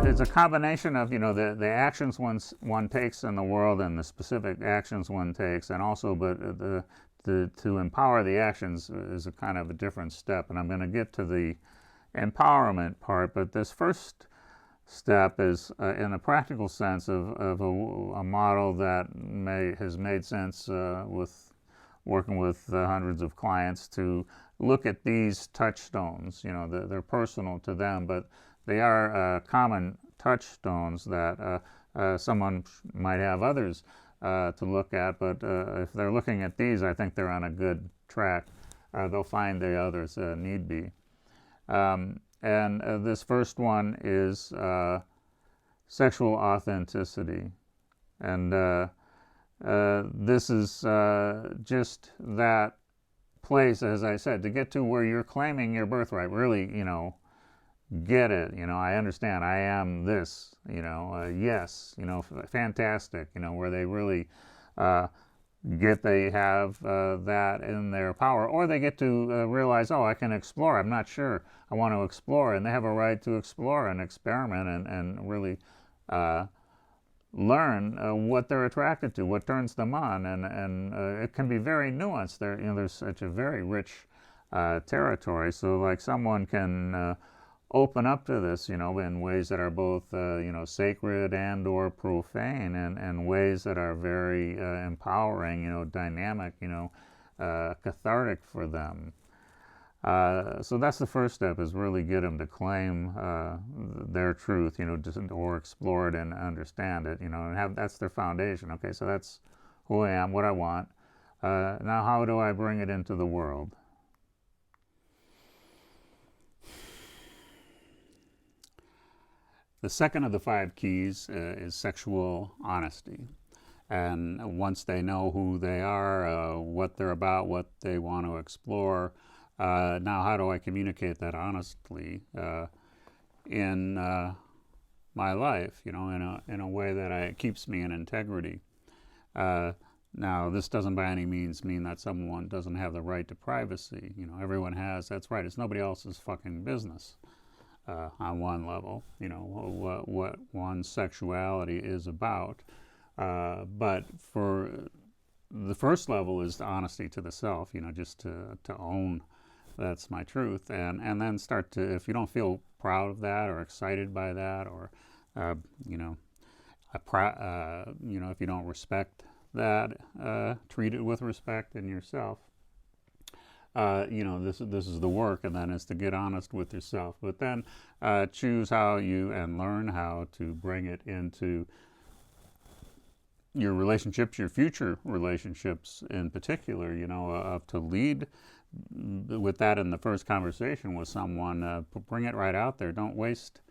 It's a combination of, the actions one takes in the world and the specific actions one takes, and also, but to empower the actions is a kind of a different step. And I'm going to get to the empowerment part, but this first step is, in a practical sense, of a model that has made sense with working with hundreds of clients, to look at these touchstones. They're personal to them, but they are common touchstones that someone might have others to look at, but if they're looking at these, I think they're on a good track. They'll find the others need be. And this first one is sexual authenticity. And this is just that place, as I said, to get to where you're claiming your birthright, really, get it, I understand, I am this, yes, fantastic, where they really they have that in their power, or they get to realize, oh, I can explore, I'm not sure, I want to explore, and they have a right to explore and experiment and really learn what they're attracted to, what turns them on, and it can be very nuanced. There's such a very rich territory, so like someone can open up to this, in ways that are both, sacred and or profane, and ways that are very empowering, dynamic, cathartic for them. So that's the first step, is really get them to claim their truth, or explore it and understand it, and that's their foundation. Okay, so that's who I am, what I want. Now, how do I bring it into the world? The second of the 5 keys is sexual honesty. And once they know who they are, what they're about, what they want to explore, now how do I communicate that honestly in my life, in a way that keeps me in integrity? Now, this doesn't by any means mean that someone doesn't have the right to privacy. Everyone has. That's right. It's nobody else's fucking business. On one level, what one's sexuality is about. But for the first level is the honesty to the self, just to own that's my truth, and then start to, if you don't feel proud of that or excited by that, or if you don't respect that, treat it with respect in yourself. This is the work, and then is to get honest with yourself, but then choose how and learn how to bring it into your relationships, your future relationships in particular, to lead with that in the first conversation with someone. Bring it right out there. Don't waste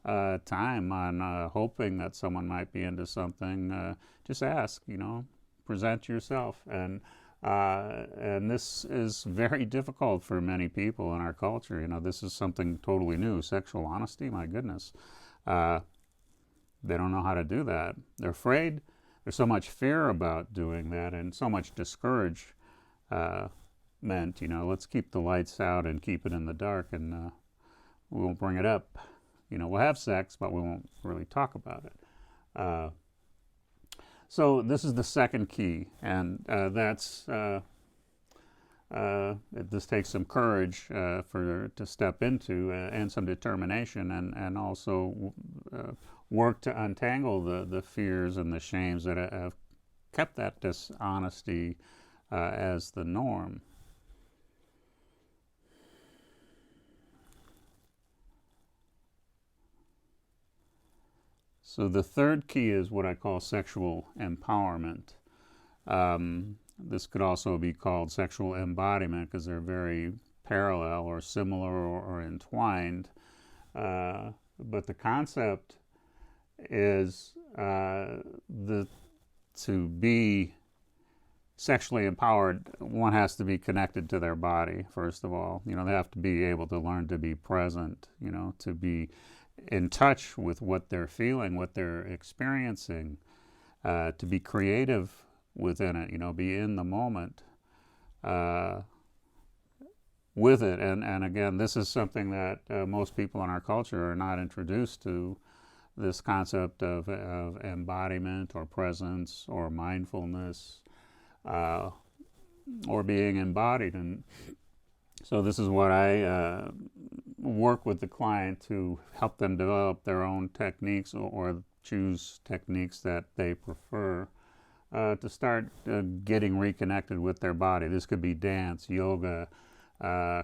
time on hoping that someone might be into something. Just ask, present yourself. And this is very difficult for many people in our culture. This is something totally new. Sexual honesty, my goodness. They don't know how to do that. They're afraid. There's so much fear about doing that, and so much discouragement. Let's keep the lights out and keep it in the dark, and we won't bring it up. We'll have sex, but we won't really talk about it. So this is the second key, and that's this takes some courage to step into, and some determination, and also work to untangle the fears and the shames that have kept that dishonesty as the norm. So the third key is what I call sexual empowerment. This could also be called sexual embodiment, because they're very parallel or similar or entwined. But the concept is to be sexually empowered, one has to be connected to their body, first of all. They have to be able to learn to be present, to be in touch with what they're feeling, what they're experiencing, to be creative within it, be in the moment, with it. And again, this is something that most people in our culture are not introduced to, this concept of embodiment or presence or mindfulness or being embodied. And so this is what I work with the client to help them develop their own techniques or choose techniques that they prefer to start getting reconnected with their body. This could be dance, yoga,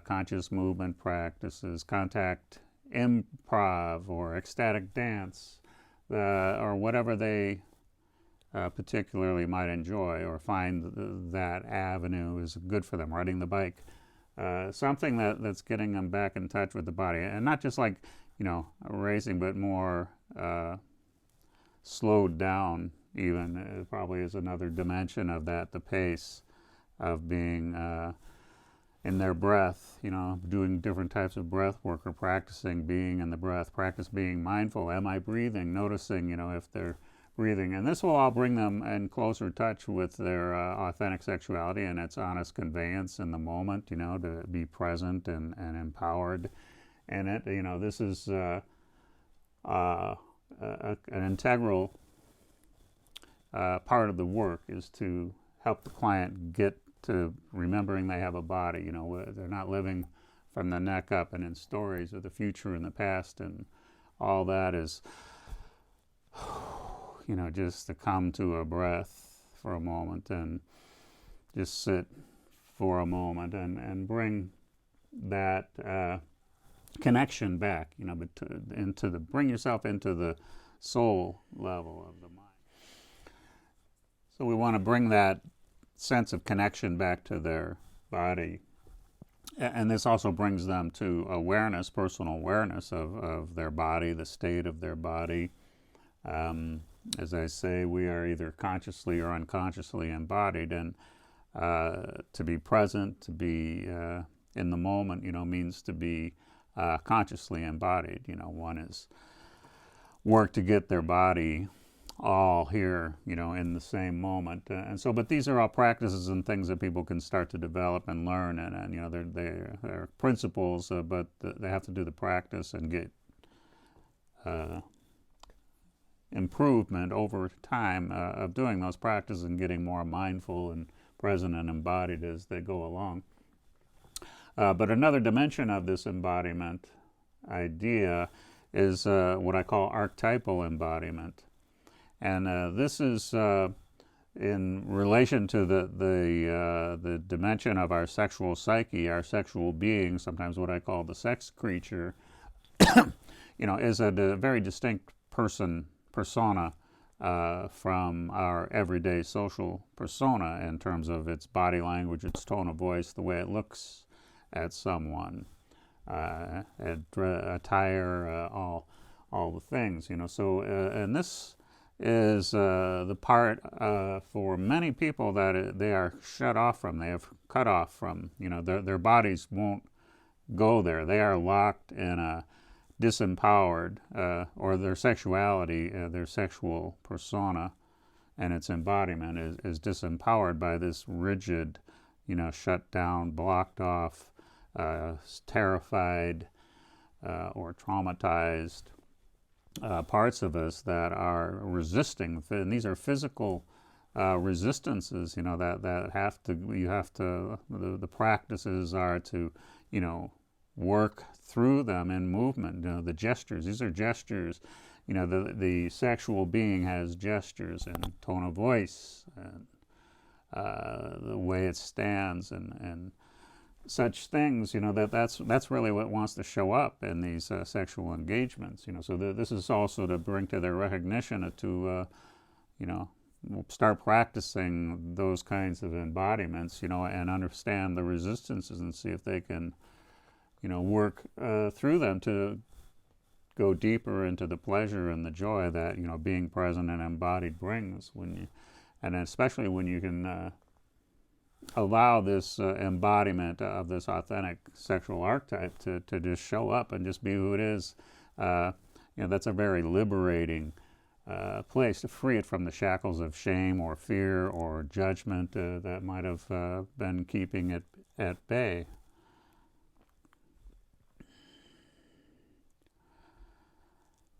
conscious movement practices, contact improv, or ecstatic dance, or whatever they particularly might enjoy or find that avenue is good for them. Riding the bike, something that's getting them back in touch with the body, and not just like racing, but more slowed down. Even probably is another dimension of that. The pace of being in their breath, doing different types of breath work or practicing being in the breath, practice being mindful. Am I breathing? Noticing, if they're breathing. And this will all bring them in closer touch with their authentic sexuality and its honest conveyance in the moment, to be present and empowered in it. This is an integral part of the work, is to help the client get to remembering they have a body. They're not living from the neck up and in stories of the future and the past, and all that is, just to come to a breath for a moment and just sit for a moment and bring that connection back, but bring yourself into the soul level of the mind. So we want to bring that sense of connection back to their body. And this also brings them to awareness, personal awareness of their body, the state of their body. As I say, we are either consciously or unconsciously embodied, and to be present, to be in the moment, means to be consciously embodied. One is work to get their body all here, in the same moment. And so, but these are all practices and things that people can start to develop and learn, and they're principles, but they have to do the practice and get improvement over time of doing those practices and getting more mindful and present and embodied as they go along. But another dimension of this embodiment idea is what I call archetypal embodiment. And this is in relation to the dimension of our sexual psyche, our sexual being, sometimes what I call the sex creature, is a very distinct persona from our everyday social persona in terms of its body language, its tone of voice, the way it looks at someone, attire, all the things, So, and this is the part for many people that they are shut off from, they have cut off from, their bodies won't go there. They are locked in a disempowered, or their sexuality, their sexual persona and its embodiment is disempowered by this rigid, shut down, blocked off, terrified or traumatized parts of us that are resisting. And these are physical resistances, that have to, the practices are to, work through them in movement. The gestures, these are gestures. The sexual being has gestures and tone of voice and the way it stands and such things. That's really what wants to show up in these sexual engagements. So this is also to bring to their recognition to start practicing those kinds of embodiments. And understand the resistances and see if they can work through them to go deeper into the pleasure and the joy that being present and embodied brings. And especially when you can allow this embodiment of this authentic sexual archetype to just show up and just be who it is. That's a very liberating place to free it from the shackles of shame or fear or judgment that might have been keeping it at bay.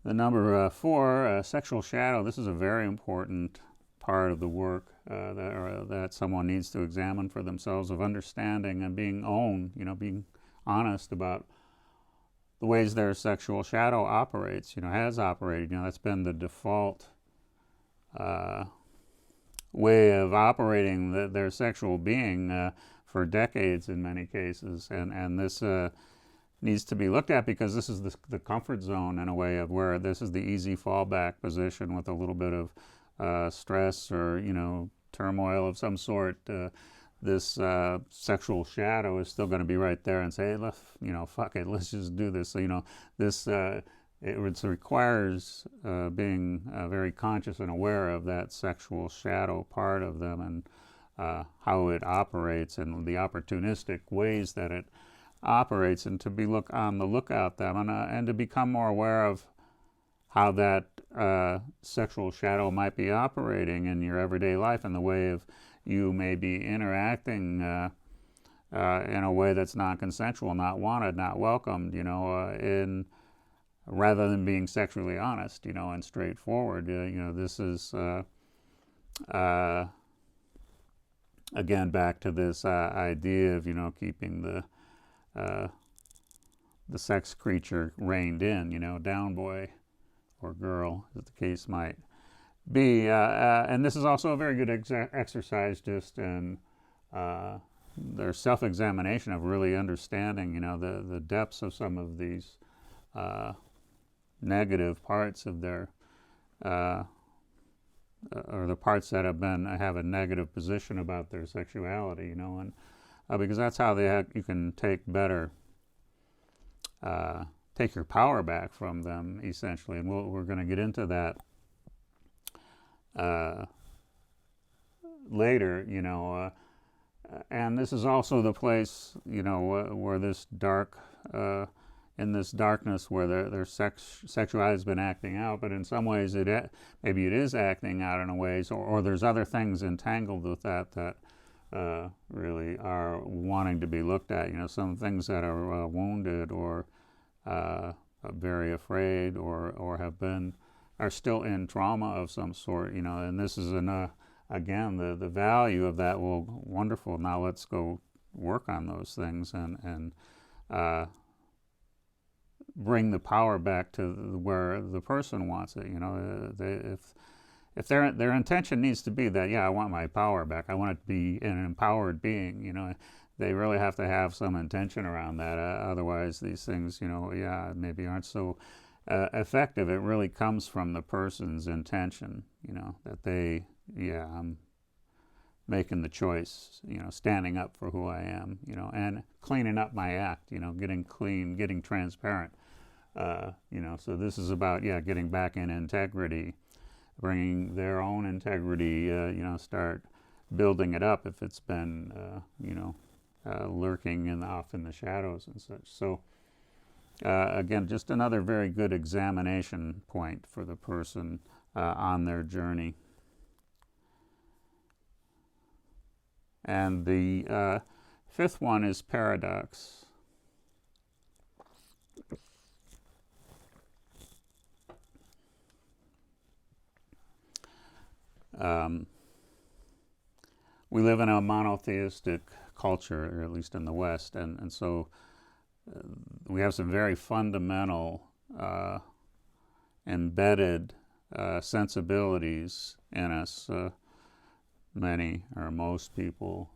The number 4, sexual shadow. This is a very important part of the work that someone needs to examine for themselves, of understanding and being owned, being honest about the ways their sexual shadow operates, has operated. That's been the default way of operating their sexual being for decades in many cases. And this needs to be looked at, because this is the comfort zone, in a way, of where this is the easy fallback position with a little bit of stress or, turmoil of some sort. This sexual shadow is still going to be right there and say, hey, fuck it, let's just do this. So, this it requires being very conscious and aware of that sexual shadow part of them, and how it operates, and the opportunistic ways that it operates, and to be on the lookout them, and to become more aware of how that sexual shadow might be operating in your everyday life, and the way of you may be interacting in a way that's not consensual, not wanted, not welcomed, rather than being sexually honest, and straightforward. This is again back to this idea of keeping the sex creature reined in, down boy or girl, as the case might be. And this is also a very good exercise just in their self-examination, of really understanding, the depths of some of these negative parts of their, or the parts that have a negative position about their sexuality, and because that's how you can take your power back from them, essentially. And we're going to get into that later, and this is also the place, where this in this darkness, where their sexuality has been acting out, but in some ways maybe it is acting out in a ways, or there's other things entangled with that really are wanting to be looked at. Some things that are wounded, or very afraid, or are still in trauma of some sort. And this is again the value of that. Well, wonderful. Now let's go work on those things and bring the power back to where the person wants it. If their intention needs to be that, I want my power back, I want it to be an empowered being, they really have to have some intention around that. Otherwise, these things, maybe aren't so effective. It really comes from the person's intention, that I'm making the choice, standing up for who I am, and cleaning up my act, getting clean, getting transparent. So this is about, getting back in integrity, bringing their own integrity, start building it up if it's been, lurking off in the shadows and such. So again, just another very good examination point for the person on their journey. And the 5th one is paradox. We live in a monotheistic culture, or at least in the West, and so we have some very fundamental embedded sensibilities in us. Many or most people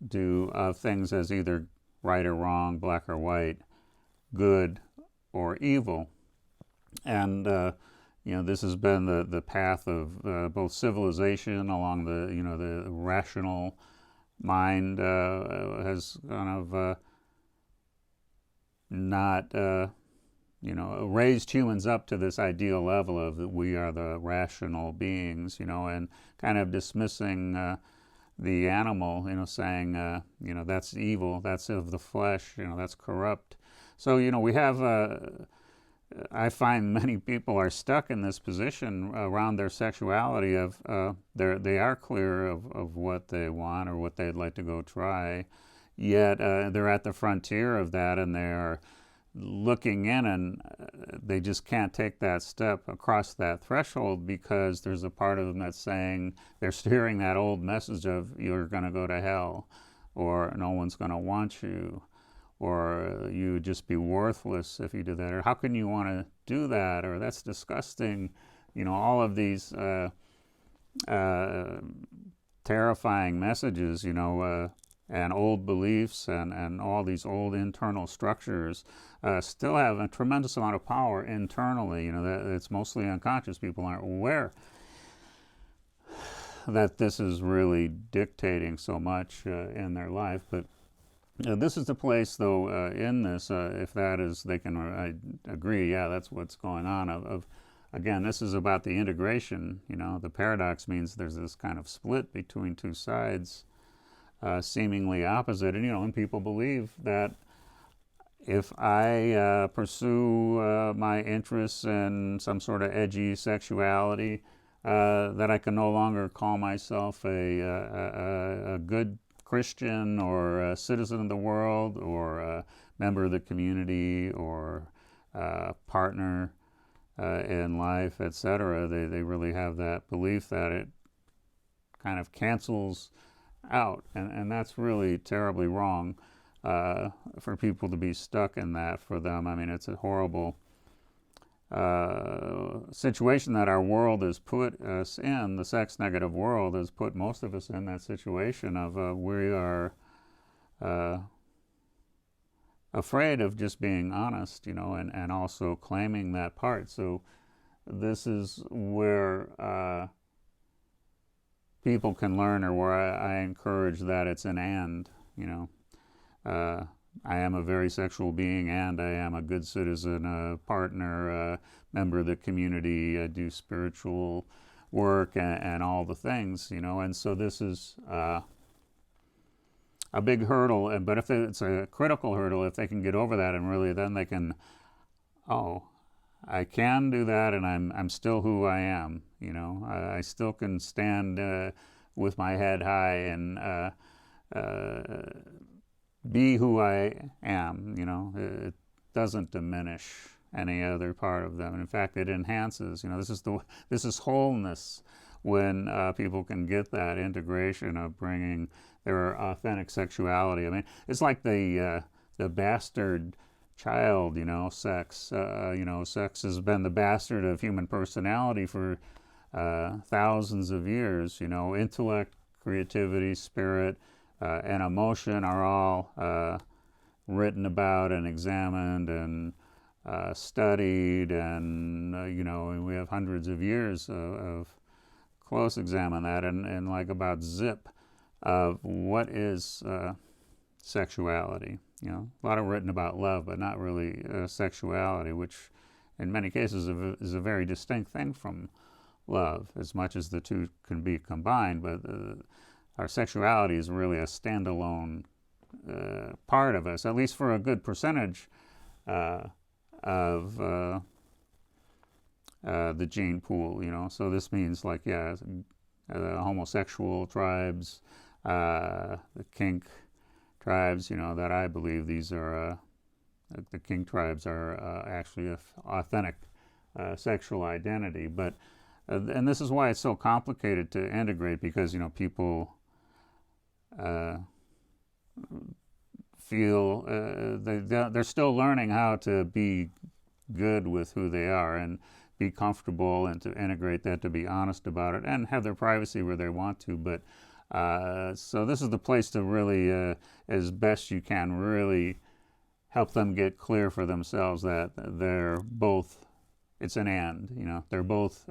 do things as either right or wrong, black or white, good or evil. And this has been the path of both civilization along the rational mind has kind of not raised humans up to this ideal level of that we are the rational beings, and kind of dismissing the animal, saying, that's evil, that's of the flesh, that's corrupt. So, we have I find many people are stuck in this position around their sexuality of they are clear of what they want or what they'd like to go try, yet they're at the frontier of that, and they are looking in, and they just can't take that step across that threshold because there's a part of them that's saying, they're hearing that old message of you're going to go to hell, or no one's going to want you, or you would just be worthless if you do that, or how can you want to do that, or that's disgusting. All of these terrifying messages, and old beliefs and all these old internal structures still have a tremendous amount of power internally. That it's mostly unconscious. People aren't aware that this is really dictating so much in their life. But this is the place, though, in this, if that is, they can agree, yeah, that's what's going on. Again, this is about the integration. The paradox means there's this kind of split between two sides, seemingly opposite. And people believe that if I pursue my interests in some sort of edgy sexuality, that I can no longer call myself a good Christian or a citizen of the world or a member of the community or a partner in life, etc. They really have that belief that it kind of cancels out, and that's really terribly wrong for people to be stuck in that. For them, I mean, it's a horrible situation that our world has put us in. The sex negative world has put most of us in that situation of we are afraid of just being honest, and also claiming that part. So this is where people can learn, or where I encourage that it's an and. I am a very sexual being, and I am a good citizen, a partner, a member of the community, I do spiritual work, and all the things, and so this is a big hurdle. But if it's a critical hurdle, if they can get over that, and really then they can, I can do that, and I'm still who I am. I still can stand with my head high and be who I am. It doesn't diminish any other part of them. And in fact, it enhances. This is wholeness when people can get that integration of bringing their authentic sexuality. I mean, it's like the bastard child. Sex. Sex has been the bastard of human personality for thousands of years. Intellect, creativity, spirit, and emotion are all written about and examined and studied, and we have hundreds of years of close examine that, and like about zip of what is sexuality. A lot of written about love, but not really sexuality, which in many cases is a very distinct thing from love, as much as the two can be combined. But our sexuality is really a standalone part of us, at least for a good percentage of the gene pool. So this means, like, the homosexual tribes, the kink tribes, that I believe these are, the kink tribes are actually an authentic sexual identity. But and this is why it's so complicated to integrate, because people feel they're still learning how to be good with who they are and be comfortable, and to integrate that, to be honest about it, and have their privacy where they want to. But so this is the place to really, as best you can, really help them get clear for themselves that they're both, it's an and, they're both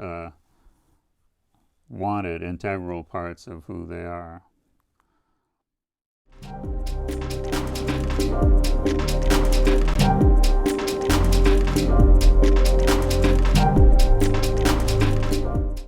wanted, integral parts of who they are.